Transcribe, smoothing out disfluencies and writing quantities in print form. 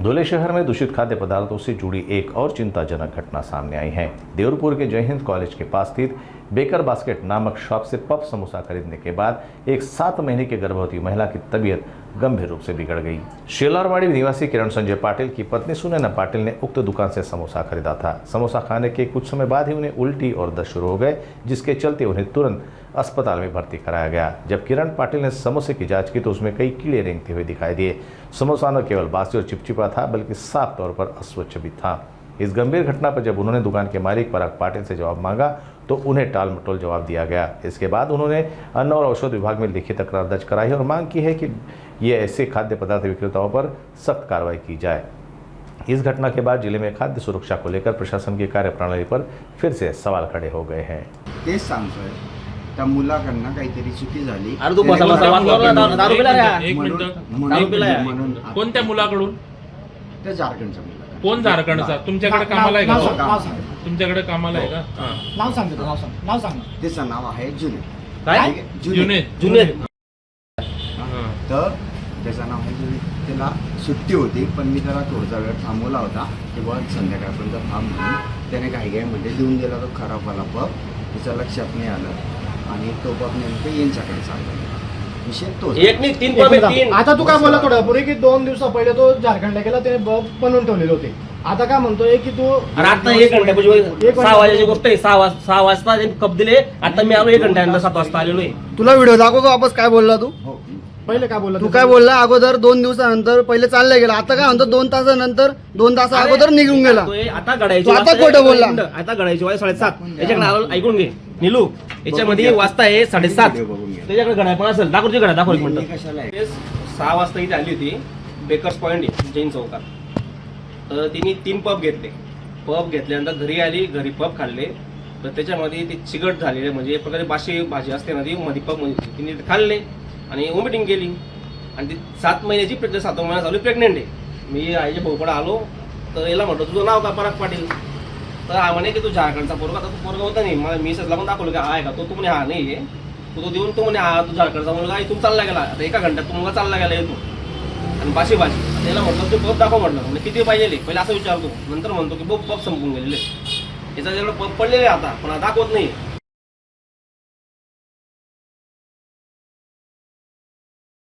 धुले शहर में दूषित खाद्य पदार्थों से जुड़ी एक और चिंताजनक घटना सामने आई है। देवरपुर के जय हिंद कॉलेज के पास स्थित बेकर बास्केट नामक शॉप से पफ समोसा खरीदने के बाद एक 7 महीने की गर्भवती महिला की तबीयत गंभीर रूप से बिगड़ गई। शेलारवाड़ी निवासी किरण संजय पाटिल की पत्नी सुनैना पाटिल ने उक्त दुकान से समोसा खरीदा था। समोसा खाने के कुछ समय बाद ही उन्हें उल्टी और दस्त शुरू हो गए, जिसके चलते उन्हें तुरंत अस्पताल में भर्ती कराया गया। जब किरण पाटिल ने समोसे की जांच की तो उसमें कई कीड़े रेंगते हुए दिखाई दिए। समोसा न केवल बासी और चिपचिपा था बल्कि साफ तौर पर अस्वच्छ भी था। इस गंभीर घटना पर जब उन्होंने दुकान के मालिक पराग पाटिल से जवाब मांगा तो उन्हें टाल मटोल जवाब दिया गया। इसके बाद उन्होंने अन्न और औषध विभाग में लिखित तकरार दर्ज कराई और मांग की है कि ये ऐसे खाद्य पदार्थ विक्रेताओं पर सख्त कार्रवाई की जाए। इस घटना के बाद जिले में खाद्य सुरक्षा को लेकर प्रशासन की कार्यप्रणाली पर फिर से सवाल खड़े हो गए हैं। तेच सांगतोय त्या मुलाकडनं काहीतरी चुकी झाली। अरे तू बसा दारू पिला रे? एक मिनिट, दारू पिला? म्हणून कोणत्या मुलाकडून? त्या झारखंडच्या मुलाकडनं। कोण झारखंडचा? तुमच्याकडे कामाला आहे नाव का? सांग. तुमच्याकडे कामाला आहे का? नाव सांग त्याचं, नाव सांग. त्याचं नाव आहे जुने। काय? जुनेद. तर त्याचं नाव आहे जुने। त्याला सुट्टी होती पण मी त्याला थोडासा वेळ थांबवला होता की बुवा संध्याकाळपर्यंत थांब म्हणून। त्याने काही म्हणजे देऊन दिला तो खराबवाला पप। त्याच्या लक्षात नाही आलं आणि तो पप नेमकं यांच्याकडे चालला। विषय तो एक नाही तीन पब आहे, तीन. आता तू काय बोलला थोडं पूर्वी की 2 दिवसा पहिले तो झारखंडला गेला, त्याने बॉब बनवून ठेवलेले होते. आता काय म्हणतोय की तू अरे आता 1 घंट्यापूर्वी 6 वाजेची गोष्ट आहे. 6 वाजता त्यांनी कप दिले. आता मी आलो 1 घंट्यानंतर 7 वाजता आलेलो आहे. तुला व्हिडिओ दाखव का वापस काय बोलला तू? हो पहिले काय बोलला तू काय बोलला अगोदर 2 दिवसानंतर पहिले चालला गेला, आता काय म्हणतो 2 तासानंतर 2 तास अगोदर निघून गेला. आता घडायची तू आता खोटं बोलला. आता घडायची वाज 7:30. याच्याकडे आलो, ऐकून घे निलू. याच्यामध्ये वाजता आहे 7:30. त्याच्याकडे घड्याळ पण असेल. दाखवते घड्याळ, दाखव एक मिनिट. कशाला आहे? 6 वाजता इथे आली होती बेकर्स पॉईंट जैन चौकात. तर तिने 3 पब घेतले. पब घेतल्यानंतर घरी आली, घरी पब खाल्ले. तर त्याच्यामध्ये ती चिकट झालेली म्हणजे एक प्रकारे बाशी भाजी असते ना ती मध्ये पब मध्ये तिने खाल्ले आणि वॉमिटिंग केली. आणि ती 7 महिन्याची 7 महिना चालू प्रेग्नेंट आहे. मी आईच्या भाऊकडे आलो तर याला म्हटलं तुझं नाव का? पराग पाटील. तर हा म्हणे की तू झारखंडचा पोरगा. आता तू पोरगा होता नाही, मला मिसेसला पण दाखवलं की हा आहे का तो. म्हणे हा नाही आहे. तो देऊन तो म्हणे हा तू झारखंडचा मुलगा आहे. इथून चालला गेला. आता 1 घंट्यात तो मुलगा चालला गेला येतो आणि बाशी भाजी. आता याला म्हटलं तू पप दाखव म्हटलं. म्हणजे किती पाहिजे पहिले असं विचारतो. नंतर म्हणतो की पप संपून गेलेले. याचा जेवढं पप पडलेले आता पण दाखवत नाही.